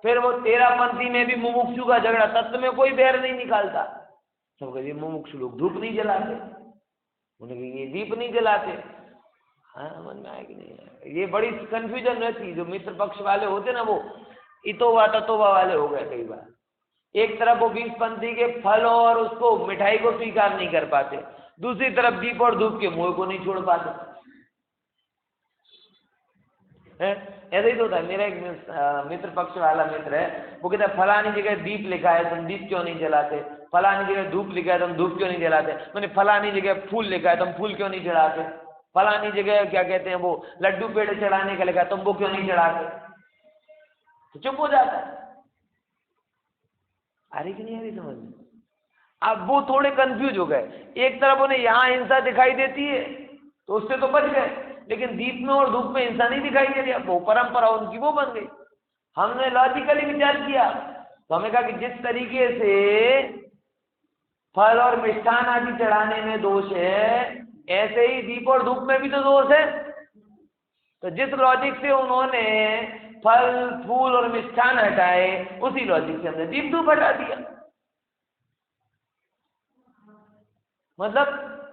[SPEAKER 1] फिर वो 13 पंथी में भी मुमुक्षु का झगड़ा, तत्व में कोई बैर नहीं निकालता। सब कहते मुमुक्षु लोग धूप नहीं जलाते, उन्हें ये दीप नहीं जलाते। हाँ, समझ में आया कि नहीं? ये बड़ी कंफ्यूजन रहती। जो मित्र पक्ष वाले होते ना, वो इतोवा ततोवा वाले हो गए कई बार। एक तरफ वो 20 पंथी के फल और उसको मिठाई को स्वीकार नहीं कर पाते, दूसरी तरफ दीप और धूप के मोह को नहीं छोड़ पाते। ऐसा ही तो होता है। मेरा एक मित्र पक्ष वाला मित्र है, वो कहता है फलानी जगह दीप लिखा है तुम दीप क्यों नहीं जलाते, फलानी जगह धूप लिखा है तुम धूप क्यों नहीं जलाते, मैंने फलानी जगह फूल लिखा है तुम फूल क्यों नहीं चढ़ाते, फलानी जगह क्या कहते हैं वो लड्डू पेड़े चढ़ाने का लिखा है तुम वो क्यों नहीं चढ़ाते। तो चुप हो जाता है। अरे कि नहीं आ रही समझ में? अब वो थोड़े कंफ्यूज हो गए। एक तरफ उन्हें यहाँ हिंसा दिखाई देती है तो उससे तो बच गए, लेकिन दीप में और धूप में हिंसा नहीं दिखाई दे रही, वो परंपरा उनकी वो बन गई। हमने लॉजिकली विचार किया तो हमें कहा कि जिस तरीके से फल और मिष्ठान आदि चढ़ाने में दोष है, ऐसे ही दीप और धूप में भी तो दोष है। तो जिस लॉजिक से उन्होंने फल फूल और मिष्ठान हटाए, उसी लॉजिक से हमने दीप धूप हटा दिया। मतलब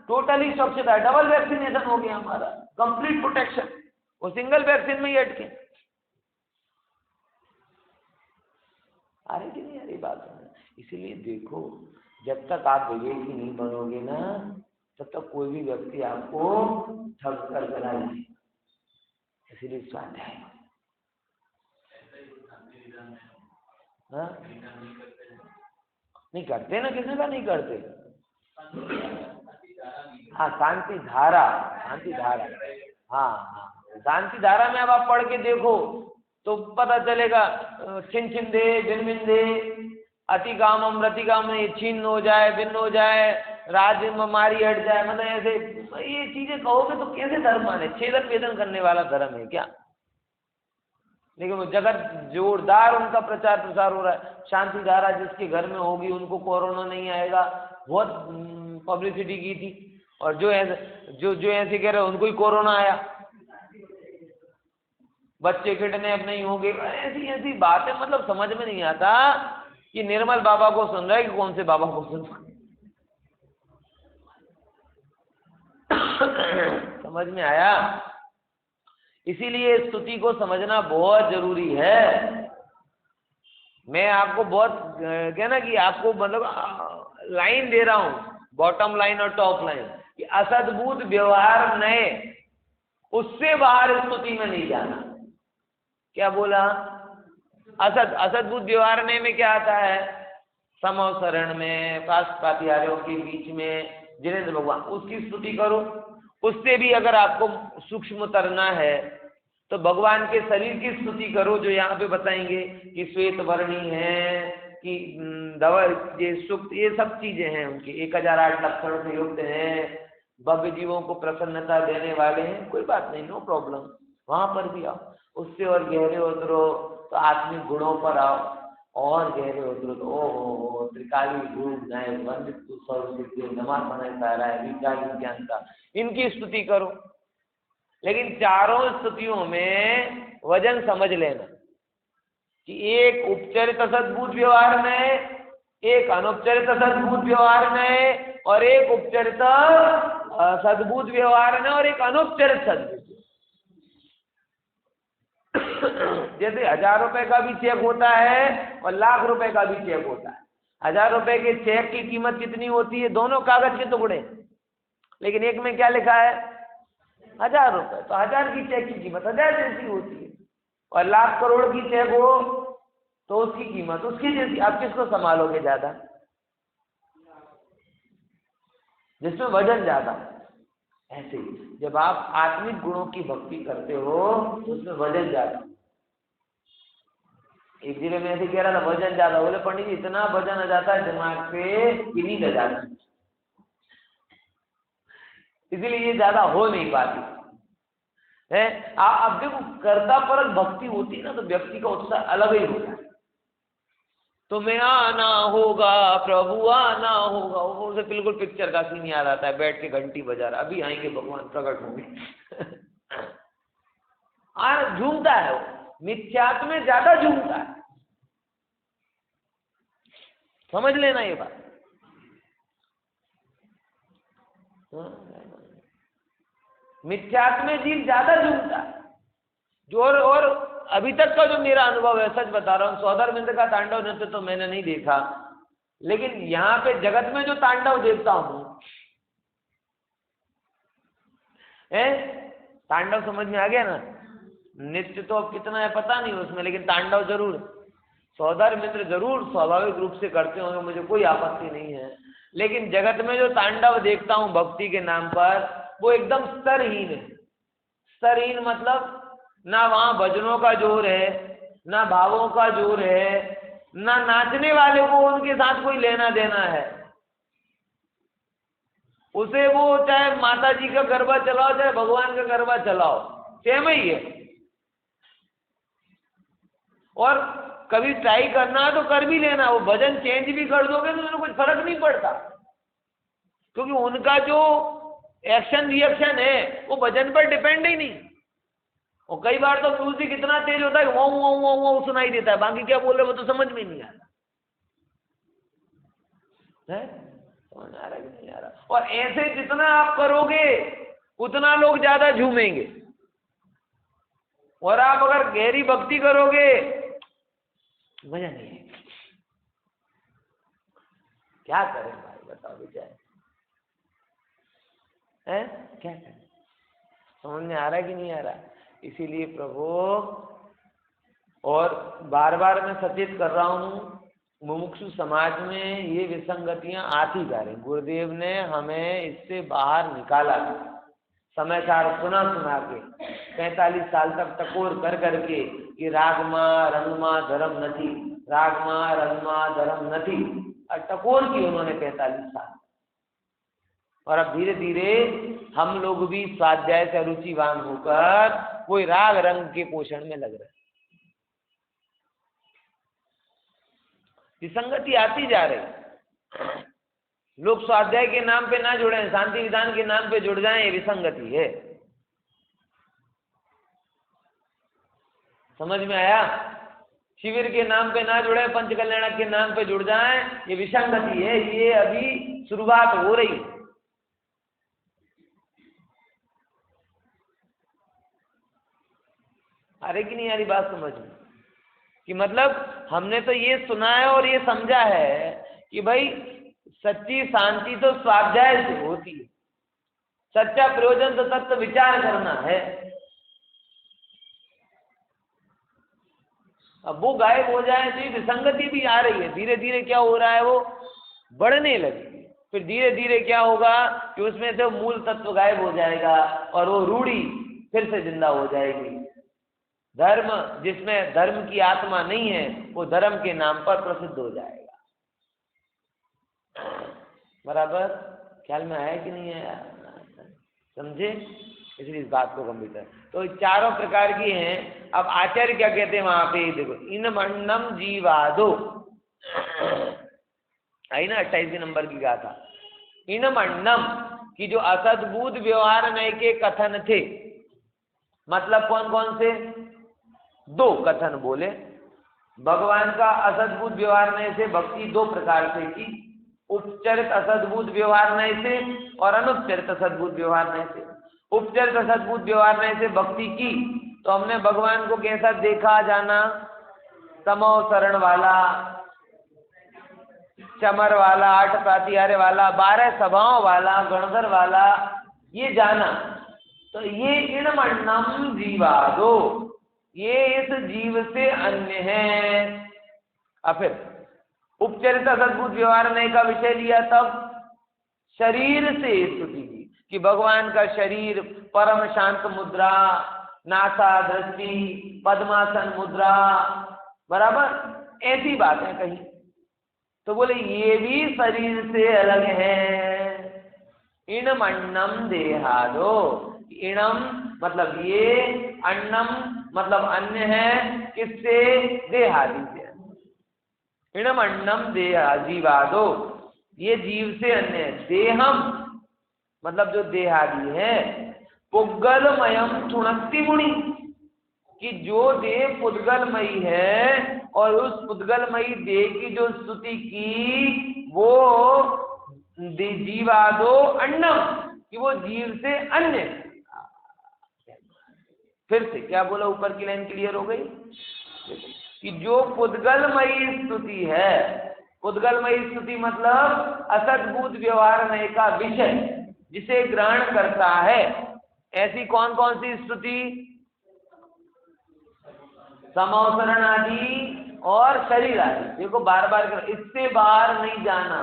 [SPEAKER 1] टोटली स्वच्छता, डबल वैक्सीनेशन हो गया हमारा, कंप्लीट प्रोटेक्शन। वो सिंगल वैक्सीन में ही अटके। अरे कि नहीं यार बात है। इसीलिए देखो, जब तक आप विवेकी नहीं बनोगे ना, तब तक कोई भी व्यक्ति आपको ठग कर चला नहीं। इसीलिए स्वाध्याय नहीं करते ना, किसी का नहीं करते। हाँ शांति धारा, शांति धारा, हाँ हाँ शांति धारा में अब आप पढ़ के देखो तो पता चलेगा। छिन छिन दे भिन भिन दे, अति कामम रति काम, ये छिन्न हो जाए, भिन्न हो जाए, राज मारी हट जाए, मतलब ऐसे ये चीजें कहोगे तो कैसे धर्म माने? छेदन वेदन करने वाला धर्म है क्या? लेकिन वो जगत जोरदार उनका प्रचार प्रसार हो रहा है। शांति धारा जिसके घर में होगी उनको कोरोना नहीं आएगा, बहुत पब्लिसिटी की थी। और जो ऐसे कह रहे उनको ही कोरोना आया। बच्चे किडनैप नहीं होंगे, ऐसी ऐसी बातें, मतलब समझ में नहीं आता कि निर्मल बाबा को सुन रहा है कि कौन से बाबा को सुन रहा है। समझ में आया? इसीलिए स्तुति को समझना बहुत जरूरी है। मैं आपको बहुत कहना कि आपको मतलब लाइन दे रहा हूं, बॉटम लाइन और टॉप लाइन, कि असद्भुत व्यवहार नए, उससे बाहर स्तुति में नहीं जाना। क्या बोला? असद्भुत व्यवहार नए में क्या आता है? समवसरण में, पातिहार्यों के बीच में जिनेन्द्र भगवान, उसकी स्तुति करो। उससे भी अगर आपको सूक्ष्म तरना है तो भगवान के शरीर की स्तुति करो, जो यहाँ पे बताएंगे कि श्वेत वर्णी है, कि धवल, ये सुक्त, ये सब चीजें हैं उनके 1008 लक्षणों से युक्त हैं, भव्य जीवों को प्रसन्नता देने वाले हैं। कोई बात नहीं, नो प्रॉब्लम, वहां पर भी आओ। उससे और गहरे उतरो तो आत्मिक गुणों पर आओ, और गहरे उतरो तो ओहो त्रिकाली रूप नए वंदित सर्वसिद्धि नमा समय सारा है विज्ञान विज्ञान का, इनकी स्तुति करो। लेकिन चारों स्तुतियों में वजन समझ लेना कि एक उपचरित सद्भुत व्यवहार में, एक अनुपचरित सद्भुत व्यवहार में, और एक उपचरित सद्भुत व्यवहार में, और एक अनुपचरित सद्भुत। जैसे 1000 रुपए का भी चेक होता है और लाख रुपए का भी चेक होता है। 1000 रुपए के चेक की कीमत कितनी होती है? दोनों कागज के टुकड़े, लेकिन एक में क्या लिखा है? 1000 रुपए। तो 1000 की चेक की कीमत 1000 जैसी होती है, और लाख करोड़ की चेक हो तो उसकी कीमत उसकी जैसी। आप किसको संभालोगे ज्यादा? जिसमें वजन ज्यादा। ऐसे ही जब आप आत्मिक गुणों की भक्ति करते हो तो उसमें वजन ज्यादा। एक जिले में ऐसे कह रहा था वजन ज्यादा, बोले पंडित जी इतना वजन आ जाता है दिमाग पे कि नींद आ जाती है, इसीलिए ये ज्यादा हो नहीं पाती है। अब देखो कर्ता परक भक्ति होती है ना, तो व्यक्ति का उत्साह अलग ही होता है। तुम्हें आना होगा प्रभु आना होगा, वो उसे बिल्कुल पिक्चर का सीन याद आता है, बैठ के घंटी बजा रहा, अभी आएंगे भगवान प्रकट होंगे। और झूमता है वो, मिथ्यात्व में ज्यादा झूमता है। समझ लेना ये बात। मिथ्यात्व में जीव ज्यादा झूमता है। जो और अभी तक का जो मेरा अनुभव है, सच बता रहा हूँ, सौदामिंद्र का तांडव नृत्य तो मैंने नहीं देखा, लेकिन यहाँ पे जगत में जो तांडव देखता हूँ, तांडव समझ में आ गया ना? नृत्य तो अब कितना है पता नहीं उसमें, लेकिन तांडव जरूर सौदामिंद्र जरूर स्वाभाविक रूप से करते होंगे, मुझे कोई आपत्ति नहीं है। लेकिन जगत में जो तांडव देखता हूँ भक्ति के नाम पर, वो एकदम स्तरहीन है। स्तरहीन मतलब ना वहां भजनों का जोर है, ना भावों का जोर है, ना नाचने वाले को उनके साथ कोई लेना देना है। उसे वो चाहे माता जी का गरबा चलाओ चाहे भगवान का गरबा चलाओ, सेम ही है। और कभी ट्राई करना है तो कर भी लेना, वो भजन चेंज भी कर दोगे तो उन्हें कुछ फर्क नहीं पड़ता, क्योंकि उनका जो एक्शन रिएक्शन है वो भजन पर डिपेंड ही नहीं। और कई बार तो म्यूजिक इतना तेज होता है वो वो वो वो सुनाई देता है, बाकी क्या बोल रहे वो तो समझ में नहीं आता है। समझ आ रहा है कि नहीं आ रहा? और ऐसे जितना आप करोगे उतना लोग ज्यादा झूमेंगे। और आप अगर गहरी भक्ति करोगे मजा नहीं है। क्या करें भाई, बताओ बेचारे, है क्या करें, समझ में आ रहा है कि नहीं आ रहा। इसीलिए प्रभु, और बार बार मैं सचेत कर रहा हूँ, मुमुक्षु समाज में ये विसंगतियां आती जा रही। गुरुदेव ने हमें इससे बाहर निकाला, समाचार सुना के 45 साल तक टकोर कर करके कि रागमा रंगमा धर्म नथी, रागमा रंगमा धर्म नथी, और टकोर की उन्होंने 45 साल। और अब धीरे धीरे हम लोग भी स्वाध्याय से रुचिवान होकर कोई राग रंग के पोषण में लग रहे। विसंगति आती जा रही, लोग स्वाध्याय के नाम पे ना जुड़े, शांति विधान के नाम पे जुड़ जाएं, ये विसंगति है। समझ में आया? शिविर के नाम पे ना जुड़े, पंचकल्याणक के नाम पे जुड़ जाएं, ये विसंगति है। ये अभी शुरुआत हो रही है। अरे कि नहीं यारी बात समझ में, कि मतलब हमने तो ये सुना है और ये समझा है कि भाई सच्ची शांति तो स्वाध्याय से होती है, सच्चा प्रयोजन तो तत्व विचार करना है। अब वो गायब हो जाए तो ये विसंगति भी आ रही है। धीरे धीरे क्या हो रहा है, वो बढ़ने लगी। फिर धीरे धीरे क्या होगा कि उसमें से मूल तत्व गायब हो जाएगा और वो रूढ़ी फिर से जिंदा हो जाएगी। धर्म जिसमें धर्म की आत्मा नहीं है, वो धर्म के नाम पर प्रसिद्ध हो जाएगा। बराबर ख्याल में आया कि नहीं आया? समझे? इसलिए इस बात को गंभीरता। तो चारों प्रकार की हैं। अब आचार्य क्या कहते हैं वहां पे, देखो, इन मन्नम जीवादो, आई ना 28 नंबर की गाथा। इन मन्नम की जो असद्भुत व्यवहार नय के कथन थे, मतलब कौन कौन से? 2 कथन बोले। भगवान का असद्भुत व्यवहार नय से भक्ति 2 प्रकार से की, उपचरित असद्भुत व्यवहार नय से और अनुपचरित असद्भुत व्यवहार नय से। उपचरित असद्भुत व्यवहार नय से भक्ति की तो हमने भगवान को कैसा देखा जाना? समो शरण वाला, चमर वाला, 8 प्रातिहार्य वाला, 12 सभाओं वाला, गणधर वाला, ये जाना। तो ये इणमण्णम जीवादो, ये इस जीव से अन्य है। अब फिर उपचरित असद्भुत व्यवहार नय का विषय लिया, तब शरीर से स्तुति की कि भगवान का शरीर परम शांत मुद्रा, नासा दृष्टि, पद्मासन मुद्रा, बराबर ऐसी बातें कही। तो बोले ये भी शरीर से अलग है। इणमण्णम देहादो, इणम मतलब ये, अन्नम मतलब अन्य है, किससे? देहादि से। इणमण्णम देहा जीवादो, ये जीव से अन्य है। देहम मतलब जो देहादि है। पुद्गलमयम थुणक्ति मुनि, कि जो देह पुद्गलमयी है और उस पुद्गलमयी देह की जो स्तुति की, वो जीवादो अन्नम, कि वो जीव से अन्य। फिर से क्या बोला, ऊपर की लाइन क्लियर हो गई कि जो पुद्गलमयी स्तुति है, पुद्गलमयी स्तुति मतलब असद्भुत व्यवहार नय का विषय जिसे ग्रहण करता है। ऐसी कौन कौन सी स्तुति? समोसरण आदि और शरीर आदि। देखो बार बार कर, इससे बाहर नहीं जाना।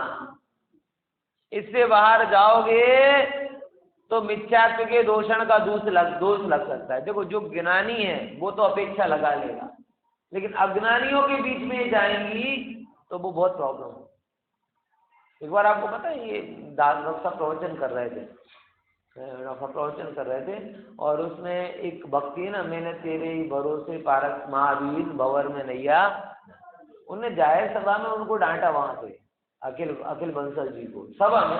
[SPEAKER 1] इससे बाहर जाओगे तो मिथ्यात्व के दोषण का दोष लग सकता है। देखो जो ज्ञानी है वो तो अपेक्षा लगा लेगा, लेकिन अज्ञानियों के बीच में जाएंगी तो वो बहुत प्रॉब्लम हो। एक बार आपको पता है, ये डॉक्टर प्रवचन कर रहे थे, और उसमें एक भक्ति है ना, मैंने तेरे भरोसे पारक महावीर भंवर में नैया, उनने जाहिर सभा में उनको डांटा वहां पे, अखिल बंसल जी को सभा में,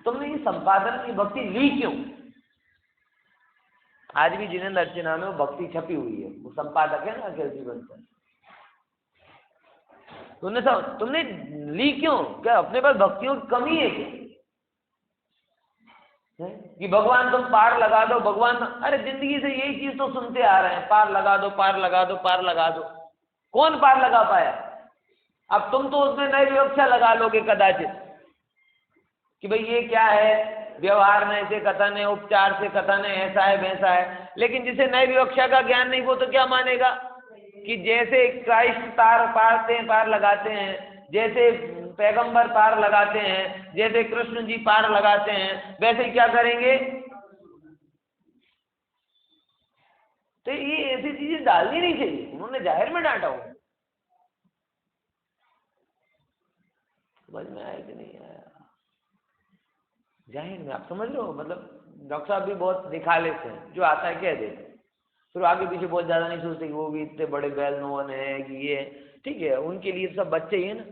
[SPEAKER 1] तुमने ये संपादन की भक्ति ली क्यों? आज भी जिनेंद्र अर्चना में वो भक्ति छपी हुई है, वो संपादक है ना अखिल जी बंसल। तुमने ली क्यों? क्या अपने पास भक्तियों की कमी है क्या? कि भगवान तुम पार लगा दो, भगवान, अरे जिंदगी से यही चीज तो सुनते आ रहे हैं, पार लगा दो, पार लगा दो, पार लगा दो। कौन पार लगा पाया? अब तुम तो उसमें नई विवक्षा लगा लोगे कदाचित कि भाई ये क्या है, व्यवहार में ऐसे कथन है, उपचार से कथन है, ऐसा है वैसा है। लेकिन जिसे नई विवक्षा का ज्ञान नहीं वो तो क्या मानेगा कि जैसे क्राइस्ट पार लगाते हैं, जैसे पैगंबर पार लगाते हैं, जैसे कृष्ण जी पार लगाते हैं, वैसे ही क्या करेंगे। तो ये ऐसी चीजें डालनी नहीं चाहिए, उन्होंने जाहिर में डांटा हो। समझ में आया कि नहीं आया? जाहिर में आप समझ रहे हो, मतलब डॉक्टर साहब भी बहुत दिखा लेते हैं, जो आता है कह देते हैं, फिर आगे पीछे बहुत ज्यादा नहीं सोचते कि वो भी इतने बड़े वेल नोन है कि ये ठीक है, उनके लिए सब बच्चे ही है ना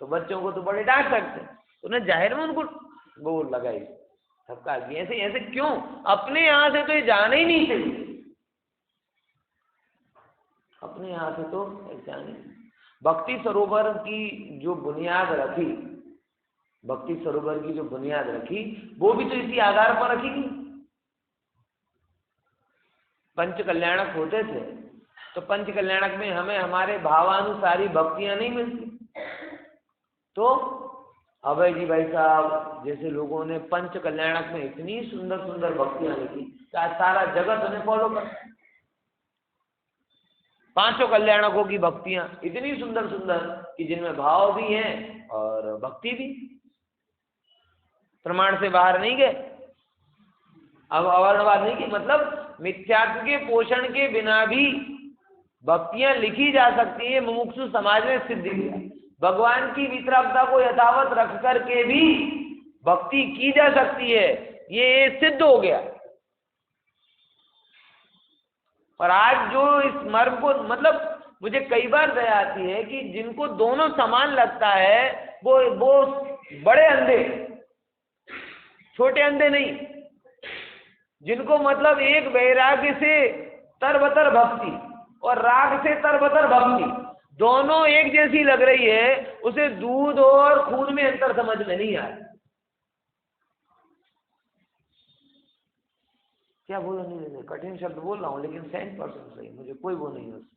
[SPEAKER 1] तो बच्चों को तो बड़े डांट सकते हैं, तो उन्हें जाहिर में उनको वो लगाई सबका। ऐसे ऐसे क्यों? अपने यहाँ से तो ये जाना ही नहीं चाहिए, अपने यहाँ से तो जाने। भक्ति सरोवर की जो बुनियाद रखी, भक्ति सरोवर की जो बुनियाद रखी, वो भी तो इसी आधार पर रखी थी। पंच कल्याणक होते थे, तो पंच कल्याणक में हमें हमारे भावानुसारी भक्तियां नहीं मिलती। तो अभय जी भाई साहब जैसे लोगों ने पंच कल्याणक में इतनी सुंदर सुंदर भक्तियां लिखी, सारा जगत उन्हें फॉलो करता है। पांचों कल्याणकों की भक्तियां इतनी सुंदर सुंदर कि जिनमें भाव भी हैं और भक्ति भी, प्रमाण से बाहर नहीं गए। अब अवर्णवाद नहीं की मतलब मिथ्यात्व के पोषण के बिना भी भक्तियां लिखी जा सकती है, मुमुक्षु समाज में सिद्ध किया। भगवान की वितरागता को यथावत रख करके भी भक्ति की जा सकती है, ये सिद्ध हो गया। और आज जो इस मर्म को, मतलब मुझे कई बार दया आती है कि जिनको दोनों समान लगता है वो बड़े अंधे, छोटे अंधे नहीं, जिनको मतलब एक वैराग्य से तरबतर भक्ति और राग से तरबतर भक्ति दोनों एक जैसी लग रही है, उसे दूध और खून में अंतर समझ में नहीं आ रहा। क्या बोला नहीं, कठिन शब्द बोल रहा हूं लेकिन 100% सही, मुझे कोई वो नहीं है उसमें।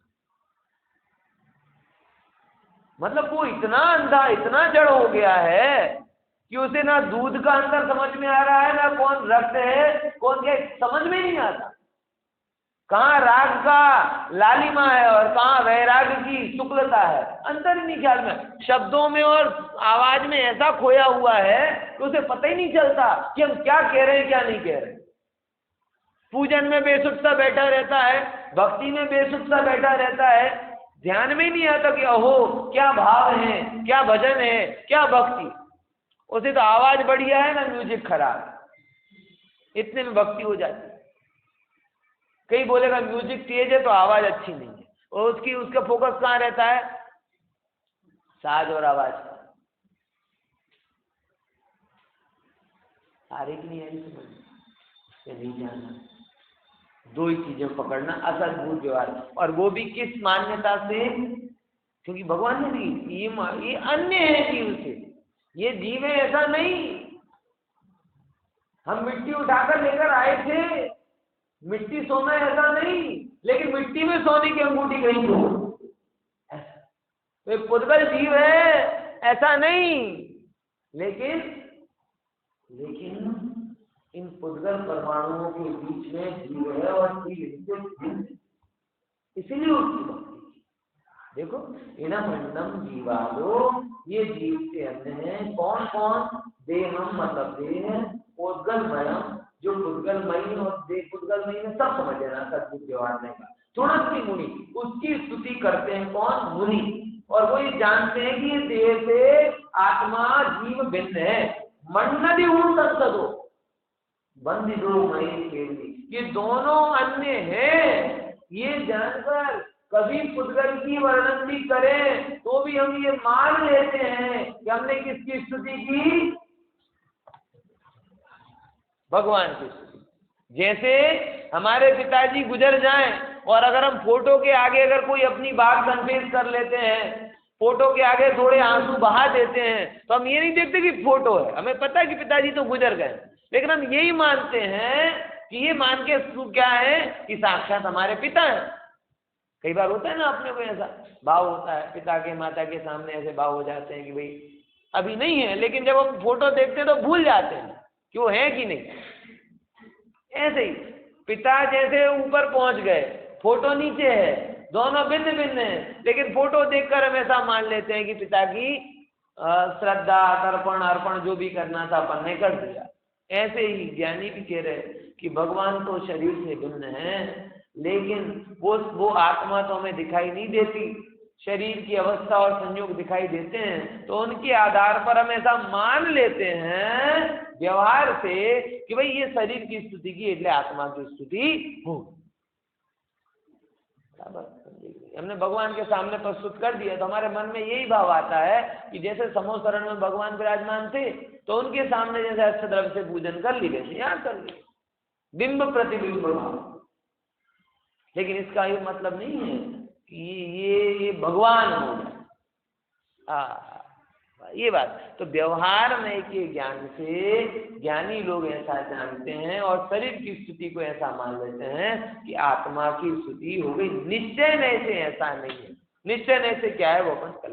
[SPEAKER 1] मतलब वो इतना अंधा, इतना जड़ हो गया है कि उसे ना दूध का अंतर समझ में आ रहा है, ना कौन रक्त है कौन क्या समझ में नहीं आता, कहाँ राग का लालिमा है और कहाँ वैराग की शुक्लता है, अंतर ही नहीं ख्याल में। शब्दों में और आवाज में ऐसा खोया हुआ है कि उसे पता ही नहीं चलता कि हम क्या कह रहे हैं क्या नहीं कह रहे। पूजन में बेसुध बैठा रहता है, भक्ति में बेसुध बैठा रहता है, ध्यान में नहीं आता कि अहो क्या भाव है, क्या भजन है, क्या भक्ति। उसे तो आवाज बढ़िया है ना म्यूजिक खराब, इतने में भक्ति हो जाती है। कई बोलेगा म्यूजिक तेज है तो आवाज अच्छी नहीं है, और उसका फोकस कहाँ रहता है, साज और आवाज। आ रही कि नहीं आ रही समझ, उससे नहीं जानना, दो ही चीजें पकड़ना, असद्भूत व्यवहार, और वो भी किस मान्यता से, क्योंकि भगवान ने दी ये अन्य है जीव से, ये जीव है ऐसा नहीं। हम मिट्टी उठाकर लेकर आए थे, मिट्टी सोना ऐसा नहीं, लेकिन मिट्टी में सोने की अंगूठी कहीं हो, तो पुद्गल जीव है ऐसा नहीं। लेकिन इन पुद्गल परमाणुओं के बीच में जीव है और जीव इनसे, इसीलिए उसकी भक्ति। देखो इनम अन्नम जीवादो, ये जीव से अन्य है। कौन कौन? देहम मतलब देह, पुद्गलमयम जो पुद्गलमयी और देह पुद्गलमयी में सब समझ लेना, सद्बुद्ध व्यवहार नहीं का। तुणस्ति मुनि, उसकी स्तुति करते हैं कौन? मुनि, और वो ये जानते हैं कि ये देह से आत्मा जीव भिन्न है। मंडली हूं संसदो बंदी दो मई केवली, ये दोनों अन्य हैं, ये जानकर कभी पुद्गल की वर्णन भी करें तो भी हम ये मान लेते हैं कि हमने किसकी स्तुति की? भगवान की स्तुति। जैसे हमारे पिताजी गुजर जाएं और अगर हम फोटो के आगे अगर कोई अपनी बात कन्फेस कर लेते हैं, फोटो के आगे थोड़े आंसू बहा देते हैं, तो हम ये नहीं देखते कि फोटो है, हमें पता है कि पिताजी तो गुजर गए, लेकिन हम यही मानते हैं कि ये मान के क्या है कि साक्षात हमारे पिता हैं। कई बार होता है ना अपने को ऐसा भाव होता है, पिता के माता के सामने ऐसे भाव हो जाते हैं कि भाई अभी नहीं है, लेकिन जब हम फोटो देखते हैं तो भूल जाते हैं कि वो है कि नहीं। ऐसे ही पिता जैसे ऊपर पहुंच गए, फोटो नीचे है, दोनों भिन्न भिन्न है, लेकिन फोटो देखकर हम ऐसा मान लेते हैं कि पिता की श्रद्धा तर्पण अर्पण जो भी करना था अपन ने कर दिया। ऐसे ही ज्ञानी भी कह रहे कि भगवान तो शरीर से भिन्न है, लेकिन वो आत्मा तो हमें दिखाई नहीं देती, शरीर की अवस्था और संयोग दिखाई देते हैं, तो उनके आधार पर हम ऐसा मान लेते हैं व्यवहार से कि भाई ये शरीर की स्तुति की એટલે आत्मा की स्तुति हो। हमने भगवान के सामने प्रस्तुत कर दिया तो हमारे मन में यही भाव आता है कि जैसे समोसरण में भगवान विराजमान थे तो उनके सामने जैसे अष्टद्रव्य से पूजन कर ली, वैसे यहाँ कर ली, बिंब प्रतिबिंब भाव। लेकिन इसका ये मतलब नहीं है कि ये भगवान हो गया, ये बात। तो व्यवहार में के ज्ञान से ज्ञानी लोग ऐसा जानते हैं और शरीर की स्तुति को ऐसा मान लेते हैं कि आत्मा की स्तुति हो गई। निश्चय नहीं से ऐसा नहीं है, निश्चय नहीं से क्या है वो अपन कल